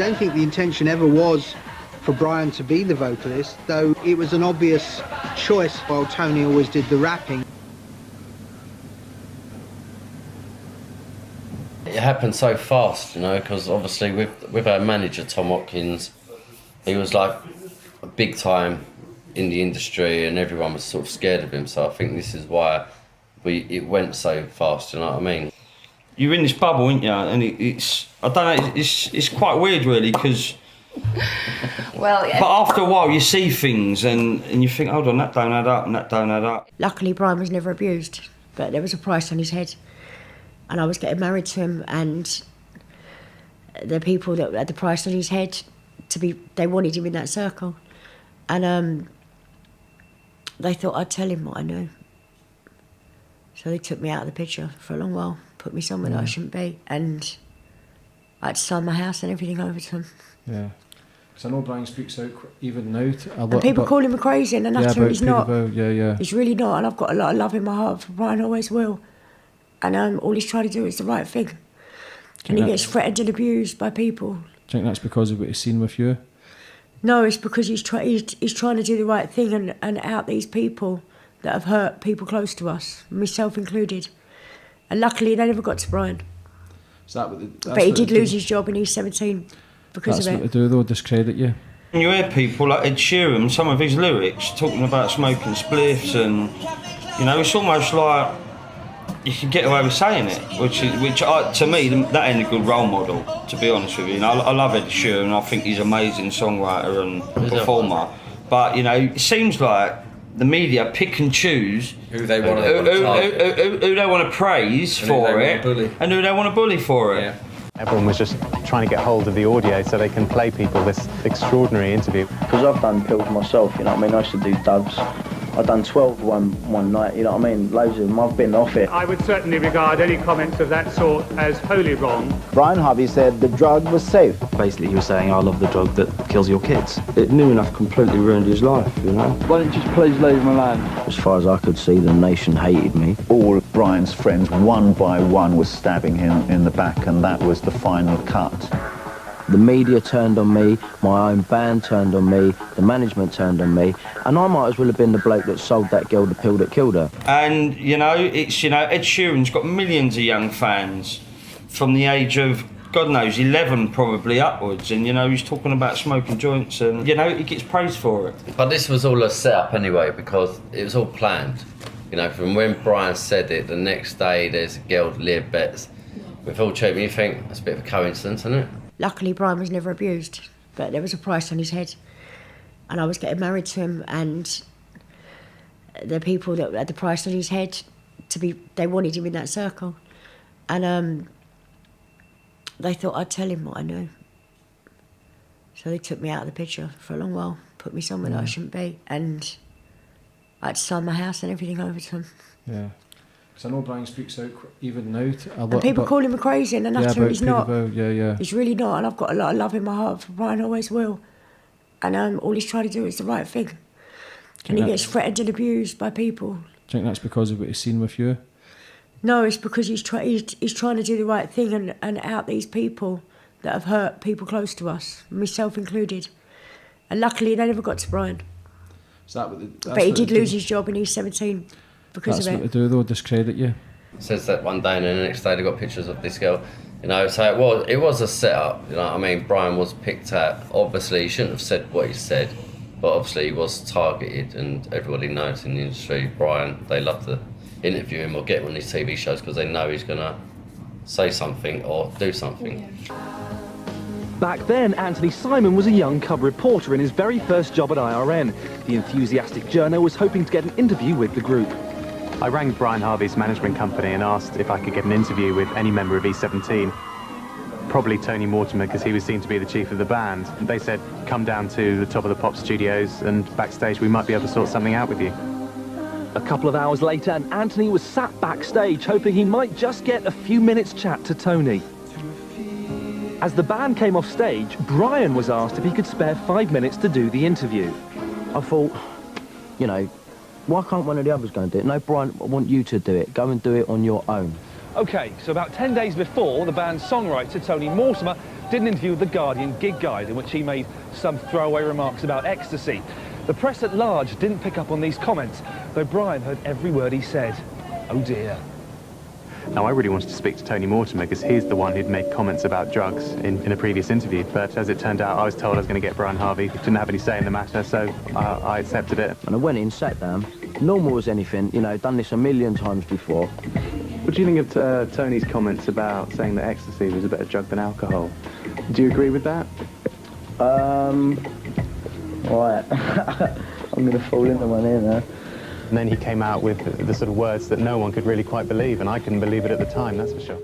don't think the intention ever was for Brian to be the vocalist, though it was an obvious choice while Tony always did the rapping. It happened so fast, you know, because obviously with our manager, Tom Watkins, he was like big time in the industry and everyone was sort of scared of him, so I think this is why it went so fast, you know what I mean? You're in this bubble, aren't you? And it's I don't know, it's quite weird really, because well, yeah. But after a while you see things and you think, hold on, that don't add up and that don't add up. Luckily Brian was never abused, but there was a price on his head. And I was getting married to him, and the people that had the price on his head, they wanted him in that circle. And they thought I'd tell him what I knew. So they took me out of the picture for a long while, put me somewhere that I shouldn't be, and I had to sign my house and everything over to him. Yeah. Because I know Brian speaks out even now a lot. And people call him crazy and utter, he's not. Yeah. He's really not, and I've got a lot of love in my heart for Brian, always will. And all he's trying to do is the right thing. And he gets threatened and abused by people. Do you think that's because of what he's seen with you? No, it's because he's trying to do the right thing and out these people that have hurt people close to us, myself included. And luckily they never got to Brian. But he did lose his job when he was 17 because of it. That's what they do though, discredit you. You hear people like Ed Sheeran, some of his lyrics, talking about smoking spliffs and, you know, it's almost like you can get away with saying it, which to me, that ain't a good role model, to be honest with you. You know, I love Ed Sheeran, I think he's an amazing songwriter and performer, but, you know, it seems like the media pick and choose who they want to who they want to praise for it and who they want to bully for it. Yeah. Everyone was just trying to get hold of the audio so they can play people this extraordinary interview. Because I've done pills myself, you know what I mean? I used to do dubs. I've done 12 one night, you know what I mean? Loads of them, I've been off it. I would certainly regard any comments of that sort as wholly wrong. Brian Harvey said the drug was safe. Basically he was saying, I love the drug that kills your kids. It near enough completely ruined his life, you know? Why don't you just please leave him alone? As far as I could see, the nation hated me. All of Brian's friends, one by one, was stabbing him in the back, and that was the final cut. The media turned on me, my own band turned on me, the management turned on me, and I might as well have been the bloke that sold that girl the pill that killed her. And, you know, it's, you know, Ed Sheeran's got millions of young fans from the age of, God knows, 11 probably upwards, and, you know, he's talking about smoking joints and, you know, he gets praised for it. But this was all a setup anyway, because it was all planned. You know, from when Brian said it, the next day there's a girl, Leah Betts, with all treatment, you think, that's a bit of a coincidence, isn't it? Luckily Brian was never abused, but there was a price on his head. And I was getting married to him, and the people that had the price on his head, they wanted him in that circle. And they thought I'd tell him what I knew. So they took me out of the picture for a long while, put me somewhere that I shouldn't be, and I had to sign my house and everything over to him. Yeah. Because I know Brian speaks out even now a lot. And people call him crazy and utter, he's not. Yeah. He's really not, and I've got a lot of love in my heart for Brian, always will. And all he's trying to do is the right thing. And he gets threatened and abused by people. Do you think that's because of what he's seen with you? No, it's because he's trying to do the right thing and out these people that have hurt people close to us, myself included. And luckily they never got to Brian. But he did lose his job when he was 17 because of it. That's what they do though, discredit you. Says that one day and then the next day they got pictures of this girl. You know, so it was a setup, you know what I mean? Brian was picked at. Obviously he shouldn't have said what he said, but obviously he was targeted, and everybody knows in the industry, Brian, they love to interview him or get him on these TV shows because they know he's gonna say something or do something. Back then, Anthony Simon was a young cub reporter in his very first job at IRN. The enthusiastic journo was hoping to get an interview with the group. I rang Brian Harvey's management company and asked if I could get an interview with any member of E17. Probably Tony Mortimer, because he was seen to be the chief of the band. They said, come down to the Top of the Pop studios and backstage we might be able to sort something out with you. A couple of hours later, and Anthony was sat backstage hoping he might just get a few minutes chat to Tony. As the band came off stage, Brian was asked if he could spare 5 minutes to do the interview. I thought, you know, why can't one of the others go and do it? No, Brian, I want you to do it. Go and do it on your own. OK, so about 10 days before, the band's songwriter, Tony Mortimer, did an interview with The Guardian gig guide in which he made some throwaway remarks about ecstasy. The press at large didn't pick up on these comments, though Brian heard every word he said. Oh dear. Now, I really wanted to speak to Tony Mortimer because he's the one who'd made comments about drugs in a previous interview. But as it turned out, I was told I was going to get Brian Harvey. Didn't have any say in the matter, so I accepted it. And I went in, sat down, normal as anything, you know, done this a million times before. What do you think of Tony's comments about saying that ecstasy was a better drug than alcohol? Do you agree with that? Right. I'm going to fall into one here now. And then he came out with the sort of words that no one could really quite believe, and I couldn't believe it at the time, that's for sure.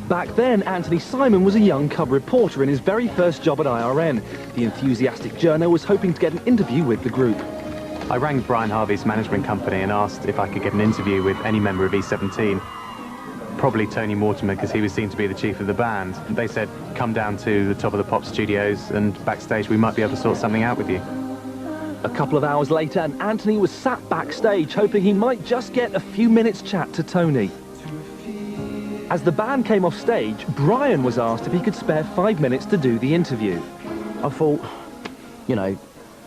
Back then, Anthony Simon was a young cub reporter in his very first job at IRN. The enthusiastic journo was hoping to get an interview with the group. I rang Brian Harvey's management company and asked if I could get an interview with any member of E17. Probably Tony Mortimer, because he was seen to be the chief of the band. They said, come down to the Top of the Pop studios and backstage we might be able to sort something out with you. A couple of hours later, and Anthony was sat backstage hoping he might just get a few minutes chat to Tony. As the band came off stage, Brian was asked if he could spare 5 minutes to do the interview. I thought, you know,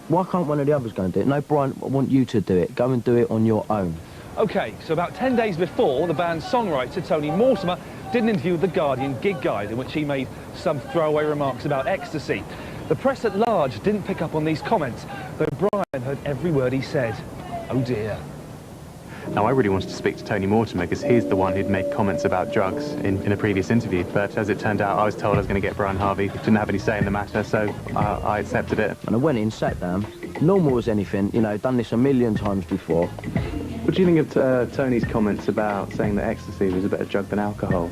why can't one of the others go and do it? No, Brian, I want you to do it. Go and do it on your own. OK, so about 10 days before, the band's songwriter, Tony Mortimer, did an interview with The Guardian gig guide in which he made some throwaway remarks about ecstasy. The press at large didn't pick up on these comments, though Brian heard every word he said. Oh dear. Now, I really wanted to speak to Tony Mortimer because he's the one who'd made comments about drugs in a previous interview. But as it turned out, I was told I was going to get Brian Harvey. Didn't have any say in the matter, so I accepted it. And I went in, sat down, normal as anything, you know, done this a million times before. What do you think of Tony's comments about saying that ecstasy was a better drug than alcohol?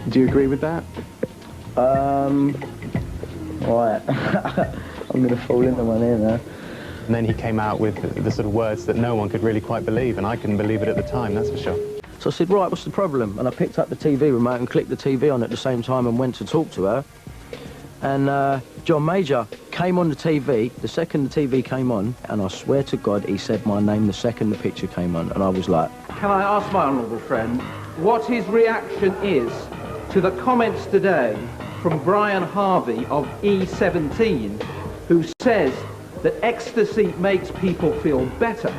Do you agree with that? Right. I'm going to fall into one here now. And then he came out with the sort of words that no one could really quite believe, and I couldn't believe it at the time, that's for sure. So I said, right, what's the problem? And I picked up the TV remote and clicked the TV on at the same time and went to talk to her. And John Major came on the TV, the second the TV came on, and I swear to God, he said my name the second the picture came on, and I was like... Can I ask my honourable friend what his reaction is to the comments today from Brian Harvey of E17, who says that ecstasy makes people feel better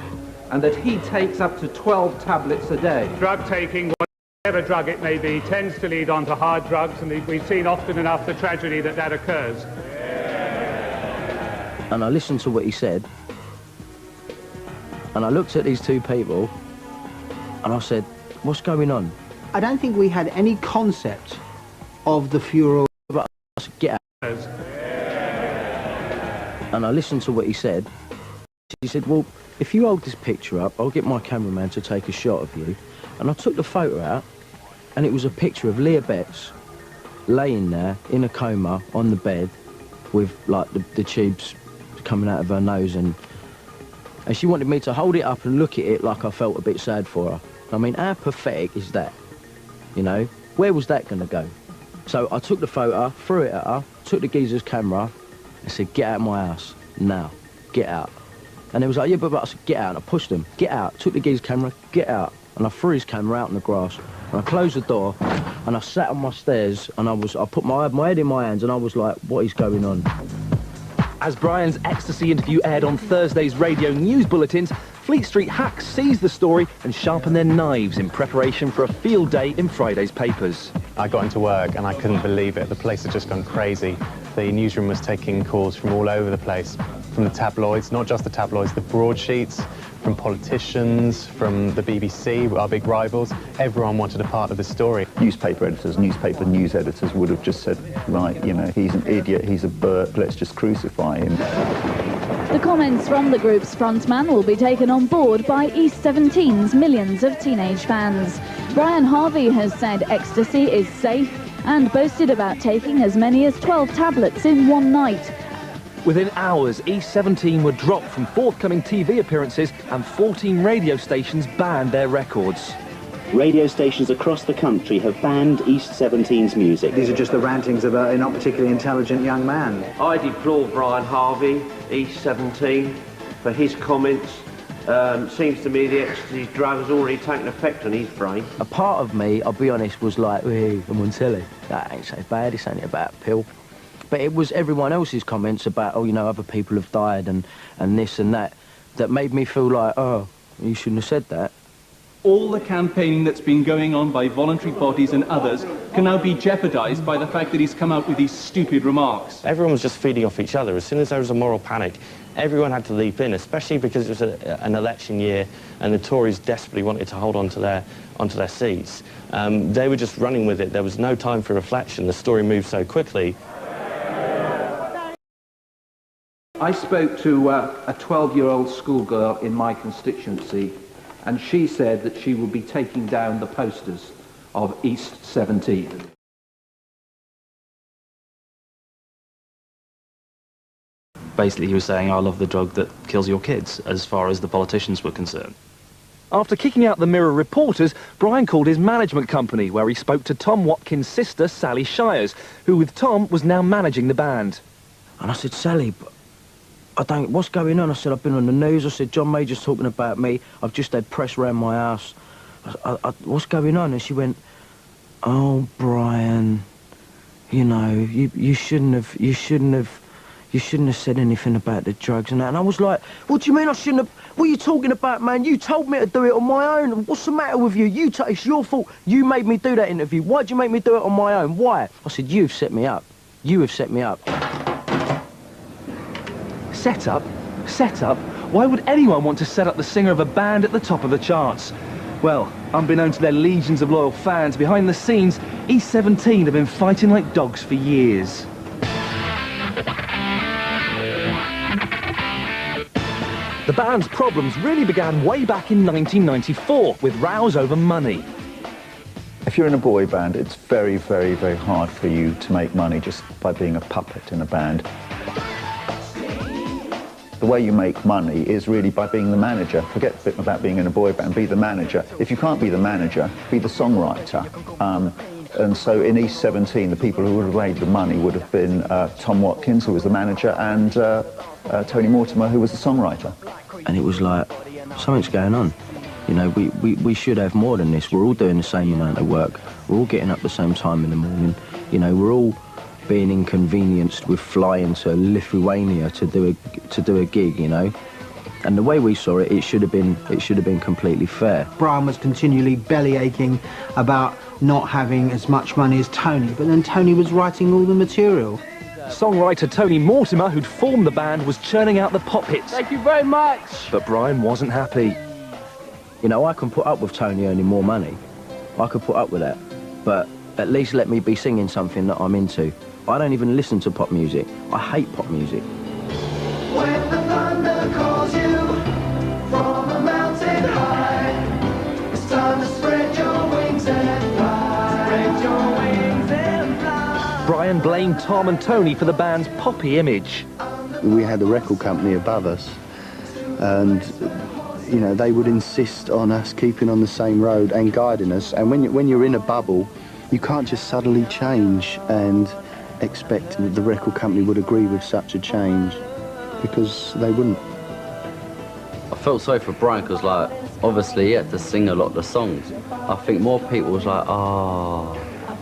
and that he takes up to 12 tablets a day? Drug taking, whatever drug it may be, tends to lead on to hard drugs, and we've seen often enough the tragedy that occurs. And I listened to what he said, and I looked at these two people, and I said, what's going on? I don't think we had any concept of the furor. But I said, get out. And I listened to what he said. He said, well, if you hold this picture up, I'll get my cameraman to take a shot of you. And I took the photo out, and it was a picture of Leah Betts laying there in a coma on the bed with, like, the tubes coming out of her nose, and she wanted me to hold it up and look at it like I felt a bit sad for her. I mean, how pathetic is that? You know, where was that going to go? So I took the photo, threw it at her, took the geezer's camera, and said, get out of my house, now, get out. And he was like, yeah, but I said, get out, and I pushed him, get out, took the geezer's camera, get out. And I threw his camera out in the grass, and I closed the door, and I sat on my stairs, and I put my head in my hands, and I was like, what is going on? As Brian's ecstasy interview aired on Thursday's radio news bulletins, Fleet Street hacks seized the story and sharpened their knives in preparation for a field day in Friday's papers. I got into work and I couldn't believe it. The place had just gone crazy. The newsroom was taking calls from all over the place, from the tabloids, not just the tabloids, the broadsheets, from politicians, from the BBC, our big rivals. Everyone wanted a part of the story. Newspaper editors, newspaper news editors would have just said, right, you know, he's an idiot, he's a Burt, let's just crucify him. The comments from the group's frontman will be taken on board by East 17's millions of teenage fans. Brian Harvey has said ecstasy is safe and boasted about taking as many as 12 tablets in one night. Within hours, E17 were dropped from forthcoming TV appearances and 14 radio stations banned their records. Radio stations across the country have banned East 17's music. These are just the rantings of a not particularly intelligent young man. I deplore Brian Harvey, East 17, for his comments Seems to me the ecstasy drug has already taken effect on his brain. A part of me, I'll be honest, was like, hey, I'm on telly. That ain't so bad, it's only about a pill. But it was everyone else's comments about, oh, you know, other people have died and this and that, that made me feel like, oh, you shouldn't have said that. All the campaigning that's been going on by voluntary bodies and others can now be jeopardised by the fact that he's come out with these stupid remarks. Everyone was just feeding off each other. As soon as there was a moral panic, everyone had to leap in, especially because it was an election year and the Tories desperately wanted to hold on to their seats. They were just running with it. There was no time for reflection. The story moved so quickly. I spoke to a 12-year-old schoolgirl in my constituency, and she said that she would be taking down the posters of East 17. Basically, he was saying, I love the drug that kills your kids, as far as the politicians were concerned. After kicking out the Mirror reporters, Brian called his management company, where he spoke to Tom Watkins' sister, Sally Shires, who with Tom was now managing the band. And I said, Sally, what's going on? I said, I've been on the news. I said, John Major's talking about me. I've just had press round my house. What's going on? And she went, oh, Brian, you know, you shouldn't have said anything about the drugs and that. And I was like, what do you mean I shouldn't have? What are you talking about, man? You told me to do it on my own. What's the matter with you? It's your fault. You made me do that interview. Why'd you make me do it on my own? Why? I said, you've set me up. You have set me up. Set up? Set up? Why would anyone want to set up the singer of a band at the top of the charts? Well, unbeknown to their legions of loyal fans, behind the scenes, E17 have been fighting like dogs for years. The band's problems really began way back in 1994, with rows over money. If you're in a boy band, it's very, very, very hard for you to make money just by being a puppet in a band. The way you make money is really by being the manager. Forget about being in a boy band, be the manager. If you can't be the manager, be the songwriter. And so in East 17, the people who would have made the money would have been Tom Watkins, who was the manager, and Tony Mortimer, who was the songwriter. And it was like, something's going on. You know, we should have more than this. We're all doing the same amount of work. We're all getting up the same time in the morning. You know, we're all being inconvenienced with flying to Lithuania to do a gig, you know. And the way we saw it, it should have been completely fair. Brian was continually belly aching about not having as much money as Tony, but then Tony was writing all the material. Songwriter Tony Mortimer, who'd formed the band, was churning out the pop hits. Thank you very much. But Brian wasn't happy. You know, I can put up with Tony earning more money. I could put up with that. But at least let me be singing something that I'm into. I don't even listen to pop music. I hate pop music. When the thunder calls you from a mountain high, it's time to spread your wings and fly. Spread your wings and fly. Brian blamed Tom and Tony for the band's poppy image. We had a record company above us, and you know, they would insist on us keeping on the same road and guiding us. And when you're in a bubble, you can't just suddenly change and expect that the record company would agree with such a change, because they wouldn't. I felt sorry for Brian because, like, obviously he had to sing a lot of the songs. I think more people was like, oh,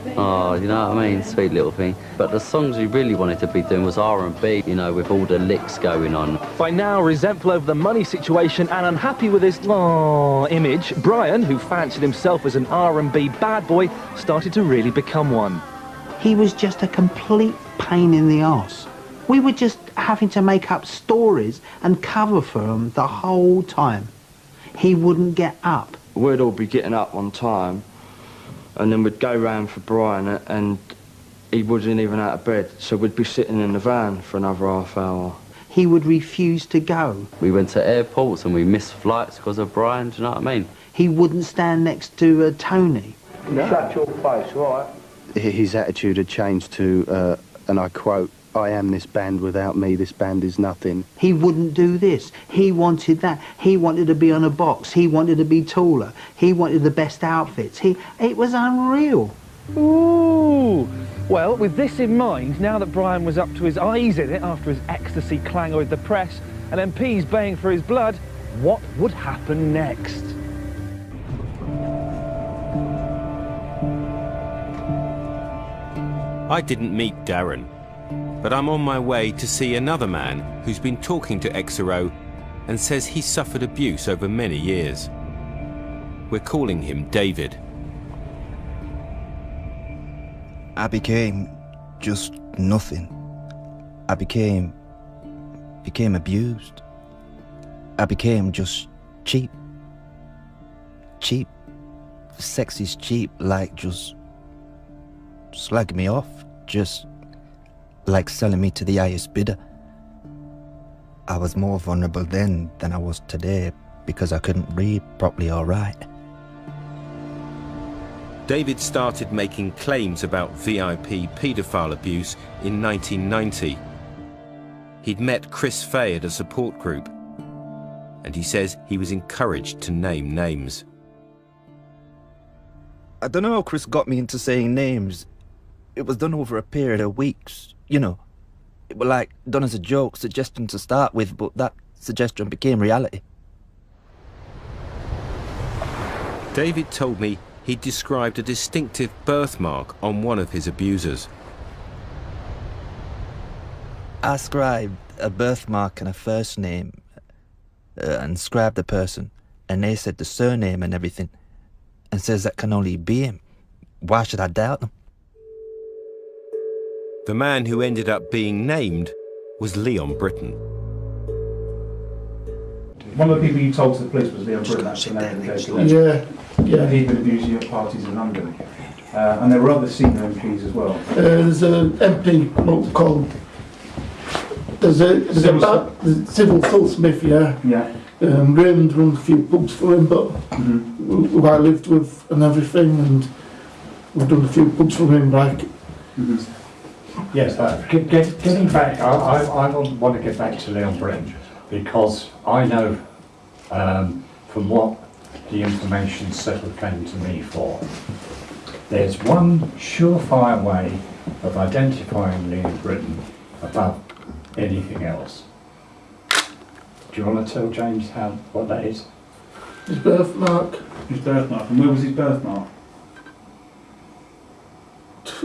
you know what I mean, sweet little thing. But the songs he really wanted to be doing was R&B, you know, with all the licks going on. By now, resentful over the money situation and unhappy with his image, Brian, who fancied himself as an R&B bad boy, started to really become one. He was just a complete pain in the arse. We were just having to make up stories and cover for him the whole time. He wouldn't get up. We'd all be getting up on time, and then we'd go round for Brian, and he wasn't even out of bed, so we'd be sitting in the van for another half hour. He would refuse to go. We went to airports and we missed flights because of Brian, do you know what I mean? He wouldn't stand next to Tony. No. Shut your face, right? His attitude had changed to, and I quote, I am this band, without me this band is nothing. He wouldn't do this. He wanted that. He wanted to be on a box. He wanted to be taller. He wanted the best outfits. It was unreal. Ooh. Well, with this in mind, now that Brian was up to his eyes in it after his ecstasy clangor with the press and MPs baying for his blood, what would happen next? I didn't meet Darren, but I'm on my way to see another man who's been talking to XRO and says he suffered abuse over many years. We're calling him David. I became just nothing. I became abused. I became just cheap. Cheap. Sex is cheap, like just slagging me off, just like selling me to the highest bidder. I was more vulnerable then than I was today because I couldn't read properly or write. David started making claims about VIP paedophile abuse in 1990. He'd met Chris Fay at a support group, and he says he was encouraged to name names. I don't know how Chris got me into saying names. It was done over a period of weeks, you know. It was like done as a joke, suggestion to start with, but that suggestion became reality. David told me he'd described a distinctive birthmark on one of his abusers. I scribed a birthmark and a first name and scribed the person, and they said the surname and everything, and says that can only be him. Why should I doubt them? The man who ended up being named was Leon Britton. One of the people you told to the police was Leon Britton. That's the name of the day. Yeah. He'd been abusing you at parties in London. And there were other senior MPs as well. There's an MP called. There's a Civil Fullsmith, yeah. Yeah. Raymond runs a few pubs for him, but who I lived with and everything, and we've done a few pubs for him, like. Yes, getting back, I want to get back to Leon Britton because I know from what the information Settle came to me for, there's one surefire way of identifying Leon Britton above anything else. Do you want to tell James what that is? His birthmark. His birthmark. And where was his birthmark?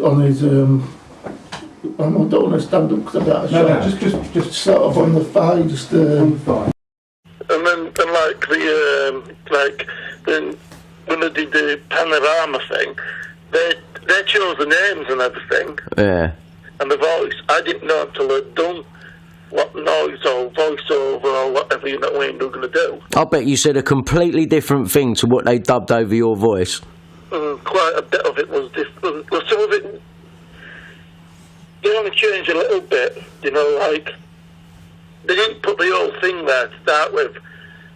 On his I don't want to stand up because I got a shot. Just sort of on the thigh, just on the thigh. And then when they did the panorama thing, they chose the names and everything. Yeah. And the voice, I didn't know until they'd done what noise or voiceover or whatever you know what they were going to do. I bet you said a completely different thing to what they dubbed over your voice. Quite a bit of it was different. Well, some of it, they only changed a little bit, you know, like, they didn't put the whole thing there to start with,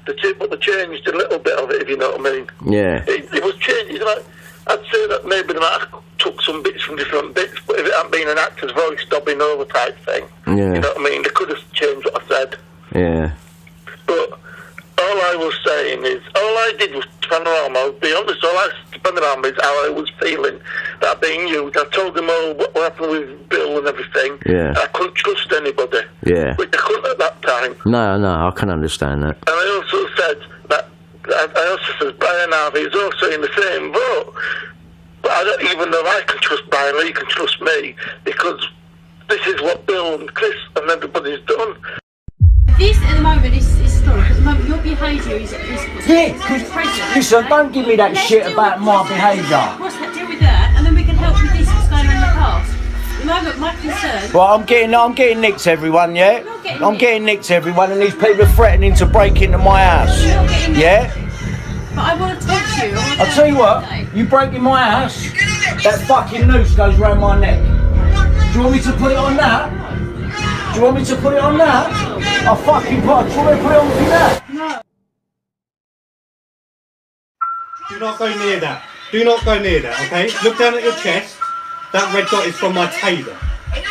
but they changed a little bit of it, if you know what I mean. Yeah. It was changed, like, I'd say that maybe they might have took some bits from different bits, but if it hadn't been an actor's voice dubbing over type thing, Yeah. you know what I mean, they could have changed what I said. Yeah. But all I was saying is, all I did was panorama. I'll be honest, all I said to panorama is how I was feeling that being used. I told them all what happened with Bill and everything. Yeah. I couldn't trust anybody. Yeah. Which I couldn't at that time. No, I can understand that. And I also said that, I also said Brian Harvey is also in the same boat. But I don't even know if I can trust Brian or he can trust me, because this is what Bill and Chris and everybody's done. This at the moment is historic. At the moment, your behaviour is present. Listen, don't give me that shit about my behaviour. What's that? Deal with that, and then we can help with this. What's going on in the past? At the moment, my concern. Well, I'm getting nicked, everyone. Yeah, I'm getting nicked, everyone, and these people are threatening to break into my house. Yeah. But I want to talk to you. I'll tell you what. You break in my house, that fucking noose goes round my neck. Do you want me to put it on that? Do you want me to put it on that? I'll fucking put it on with you now. No. Do not go near that. Do not go near that, okay? Look down at your chest. That red dot is from my taser.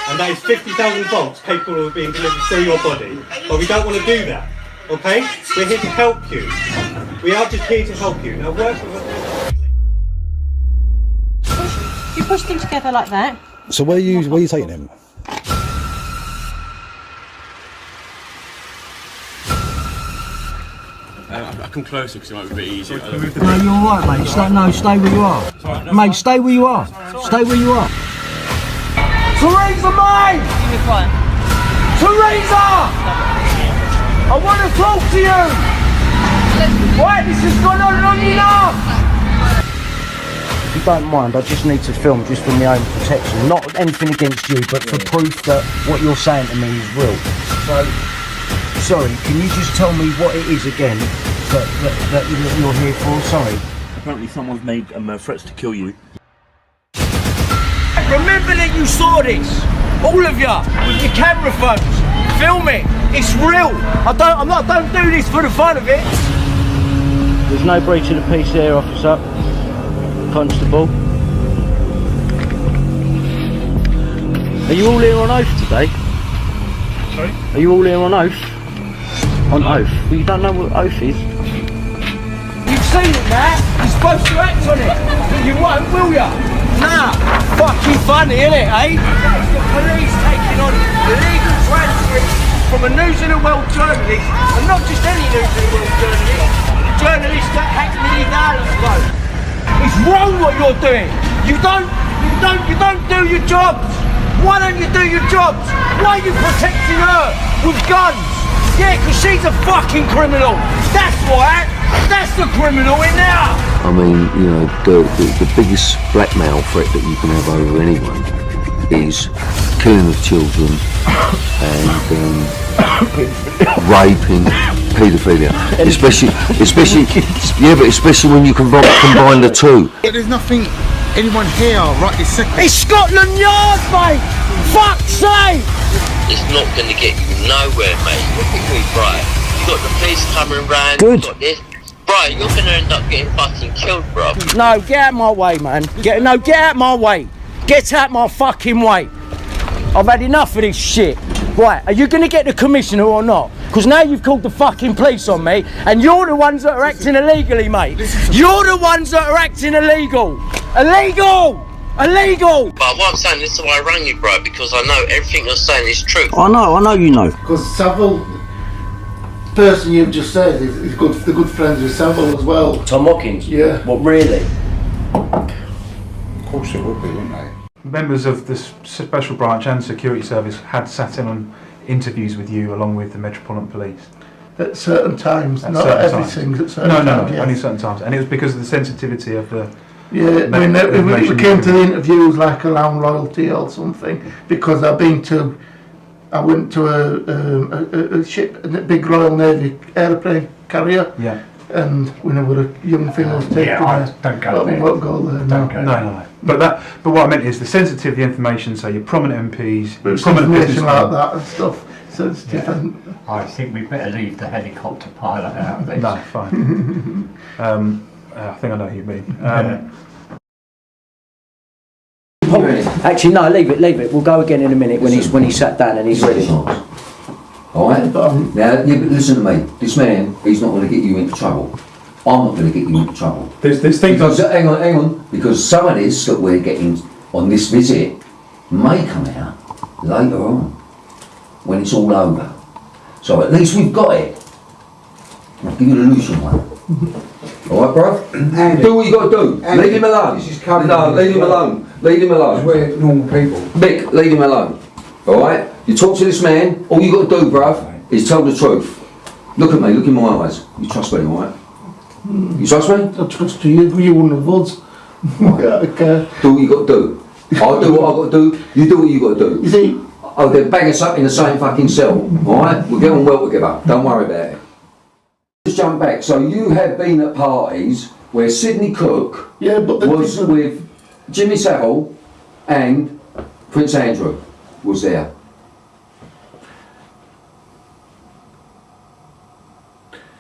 And that is 50,000 volts capable of being delivered through your body. But we don't want to do that, okay? We're here to help you. We are just here to help you. Now work with us. You push them together like that. So where are you taking him? come closer because it might be a bit easier. No, you're alright, mate. Stay where you are. Mate, stay where you are. Stay where you are. Teresa, mate! Teresa! I want to talk to you! Why? This has gone on long enough! If you don't mind, I just need to film just for my own protection. Not anything against you, but for proof that what you're saying to me is real. So, sorry, can you just tell me what it is again that you're here for? Sorry. Apparently someone's made threats to kill you. Remember that you saw this, all of you, with your camera phones. Film it. It's real. I don't do this for the fun of it. There's no breach of the peace there, officer. Constable. Are you all here on oath today? Sorry? Are you all here on oath? On oath? Well, you don't know what oath is? You've seen it now. You're supposed to act on it. But you won't, will ya? Nah. Fucking funny, innit, eh? That's the police taking on illegal transcripts from a News of the World journalist, and not just any News of the World journalist, the journalist that hacked $1 million ago. It's wrong what you're doing. You don't do your jobs. Why don't you do your jobs? Why are you protecting her with guns? Yeah, because she's a fucking criminal. That's why. That's the criminal in there. I mean, you know, the biggest blackmail threat that you can have over anyone is killing of children and raping, paedophilia, especially when you combine the two. There's nothing anyone here right this second. It's Scotland Yard, mate. Fuck's sake! It's not going to get you nowhere, mate. Look at me, Brian. You got the police coming round. Good. You got this. Brian, you're going to end up getting fucking killed, bro. No, get out my way, man. Get out my way. Get out my fucking way. I've had enough of this shit. Right, are you going to get the commissioner or not? Because now you've called the fucking police on me, and you're the ones that are acting illegally, mate. You're the ones that are acting illegal. Illegal! Illegal! But what I'm saying, this is why I rang you, bro, because I know everything you're saying is true. I know you know. Because Savile, the person you've just said, is good. They're good friends with Savile as well. Tom Watkins? Yeah. What, really? Of course it would be, wouldn't they? Members of the Special Branch and Security Service had sat in on interviews with you along with the Metropolitan Police. At certain times, not everything. At certain times, only certain times. And it was because of the sensitivity of the... Yeah, I mean, we came to the interviews like around loyalty or something, because I went to a ship, a big Royal Navy aeroplane carrier. Yeah. And when I was a young thing, I was taken there. Don't go there. I won't go there. No. But what I meant is the sensitive the information. So your prominent MPs, But prominent information businessmen. like that and stuff. So it's different. I think we better leave the helicopter pilot out of this. No, fine. I think I know who you mean. Actually, no, leave it. We'll go again in a minute when he's sat down and he's ready. Alright? Now, listen to me. This man, he's not going to get you into trouble. I'm not going to get you into trouble. There's things because, hang on. Because some of this that we're getting on this visit may come out later on, when it's all over. So at least we've got it. I'll give you the loosen one. Alright, bro? Andy, do what you got to do. Andy, leave him alone. This is coming. No, leave him alone. Leave him alone. We're normal people. Mick, leave him alone. Alright? You talk to this man, all you got to do, bruv, is tell the truth. Look at me, look in my eyes. You trust me, alright? You trust me? I trust you. You wouldn't have votes. Okay. Do what you got to do. I'll do what I've got to do. You do what you got to do. You see? Oh, they'll bang us up in the same fucking cell. Alright? We'll get on well together. Don't worry about it. Just jump back. So you have been at parties where Sidney Cook was with Jimmy Savile and Prince Andrew was there.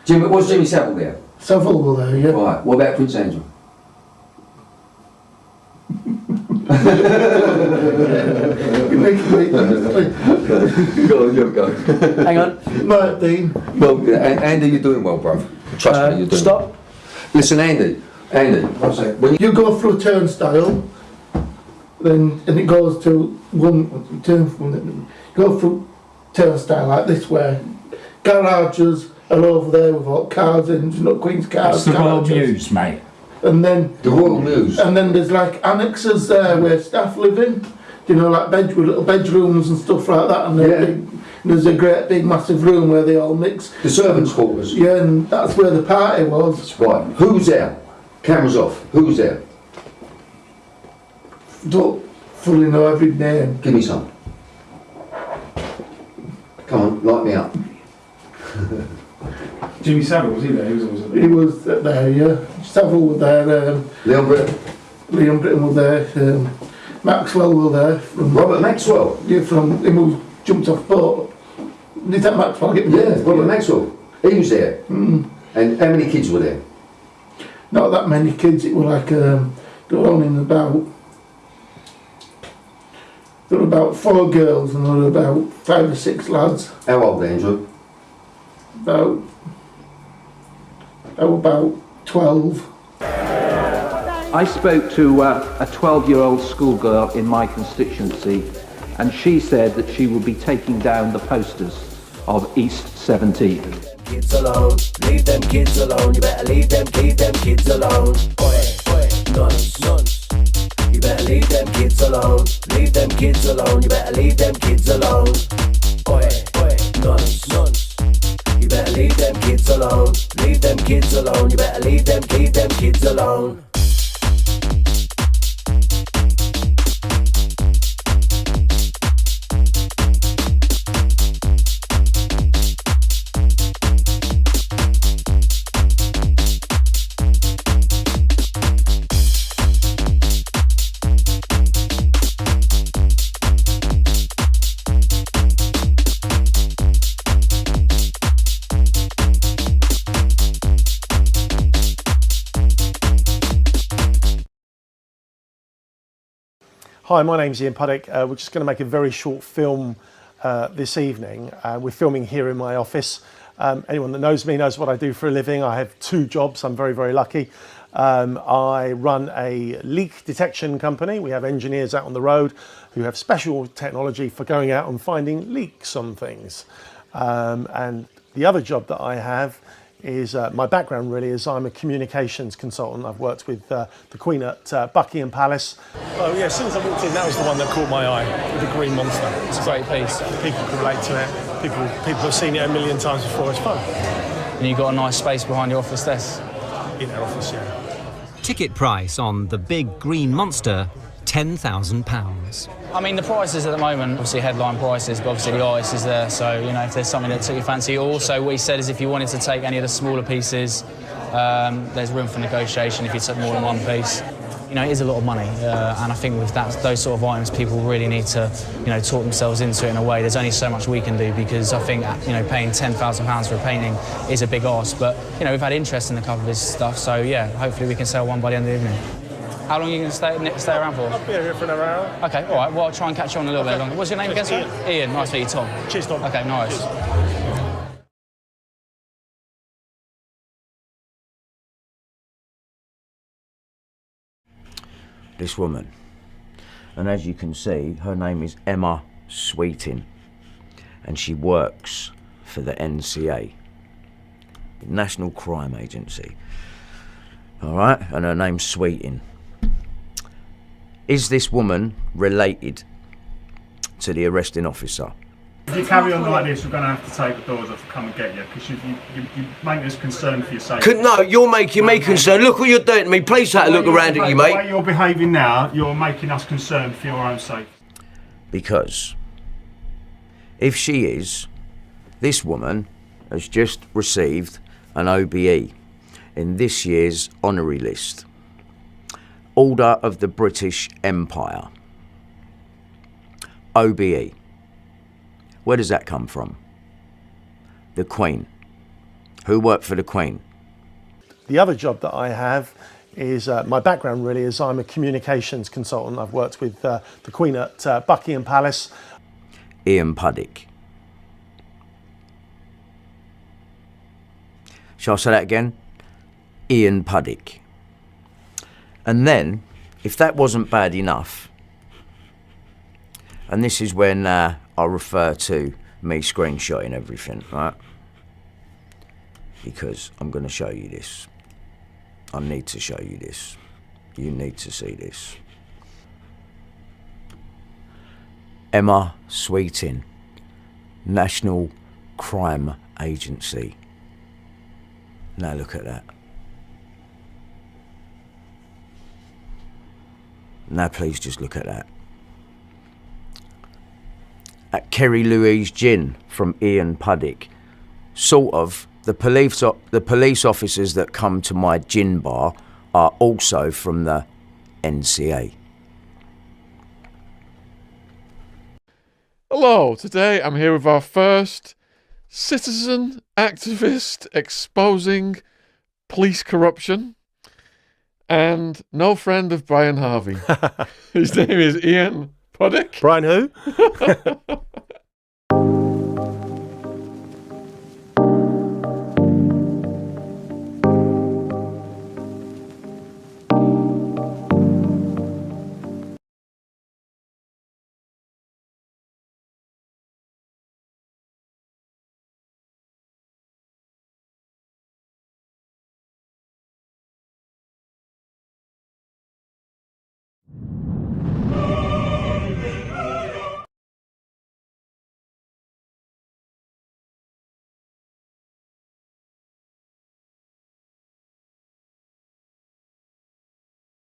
Was Jimmy Savile there? Savile were there, yeah. Right, what about Prince Andrew? Go. Hang on. Might have been. Well, Andy, you're doing well, bruv. Trust me, you're doing stop. well. Listen, Andy, when you go through a turnstile, then and it goes to go through turnstile like this, where garages, are over there with all cars in, you know, Queen's cars. That's the Royal carriages. Mews, mate. And then The Royal Mews. And then there's like annexes there where staff live in, you know, like with little bedrooms and stuff like that. And there's a great big massive room where they all mix. The servants' quarters. Yeah, and that's where the party was. Right. Who's there? Cameras off. Who's there? Don't fully know every name. Give me some. Come on, light me up. Jimmy Savile, was he there? He was there, yeah. Savile was there. Leon Britton. Leon Britton was there. Maxwell was there. Robert Maxwell? Yeah, from him who jumped off boat. Did that Maxwell get me? Yeah, Robert Maxwell. He was there. Mm. And how many kids were there? Not that many kids. It was like there were only about 4 girls and there were about 5 or 6 lads. How old, Andrew? About 12. I spoke to a 12-year-old schoolgirl in my constituency, and she said that she would be taking down the posters of East 17. Kids alone, leave them kids alone. You better leave them kids alone. Oi, nuns. You better leave them kids alone. Leave them kids alone. You better leave them kids alone. Oi, nuns. You better leave them kids alone. Leave them kids alone. You better leave them kids alone. Hi, my name's Ian Puddick. We're just going to make a very short film this evening. We're filming here in my office. Anyone that knows me knows what I do for a living. I have 2 jobs. I'm very, very lucky. I run a leak detection company. We have engineers out on the road who have special technology for going out and finding leaks on things. And the other job that I have is, my background really is I'm a communications consultant. I've worked with the Queen at Buckingham Palace. Oh yeah, as soon as I walked in, that was the one that caught my eye, with the green monster. It's a great piece. People can relate to it. People have seen it a million times before. It's fun. And you've got a nice space behind your office desk? In our office, yeah. Ticket price on the big green monster, £10,000. I mean, the prices at the moment, obviously headline prices, but obviously the artist is there, so, you know, if there's something that took your fancy. Also, what he said is if you wanted to take any of the smaller pieces, there's room for negotiation if you took more than one piece. You know, it is a lot of money, and I think with those sort of items, people really need to, you know, talk themselves into it in a way. There's only so much we can do, because I think, you know, paying £10,000 for a painting is a big ask, but, you know, we've had interest in a couple of his stuff, so, yeah, hopefully we can sell one by the end of the evening. How long are you going to stay around for? I'll be here for another hour. OK, all right, well, I'll try and catch you on a little bit longer. What's your name again, sir? Ian, nice to meet you, Tom. Cheers, Tom. OK, nice. This woman, and as you can see, her name is Emma Sweeting, and she works for the NCA, National Crime Agency. All right, and her name's Sweeting. Is this woman related to the arresting officer? If you carry on like this, we're going to have to take the doors off and come and get you, because you make us concerned for your safety. No, you're making me concerned. Look what you're doing to me. Please take a look around at you, mate. The way you're behaving now, you're making us concerned for your own safety. Because if she is, this woman has just received an OBE in this year's honorary list. Order of the British Empire. OBE. Where does that come from? The Queen. Who worked for the Queen? The other job that I have is, my background really is I'm a communications consultant. I've worked with the Queen at Buckingham Palace. Ian Puddick. Shall I say that again? Ian Puddick. And then, if that wasn't bad enough, and this is when I refer to me screenshotting everything, right? because I'm going to show you this. I need to show you this. You need to see this. Emma Sweeting, National Crime Agency. Now look at that. Now please just look at that. At Kerry Louise Gin from Ian Puddick. Sort of, the police officers that come to my gin bar are also from the NCA. Hello, today I'm here with our first citizen activist exposing police corruption and no friend of Brian Harvey. His name is Ian Puddick. Brian who?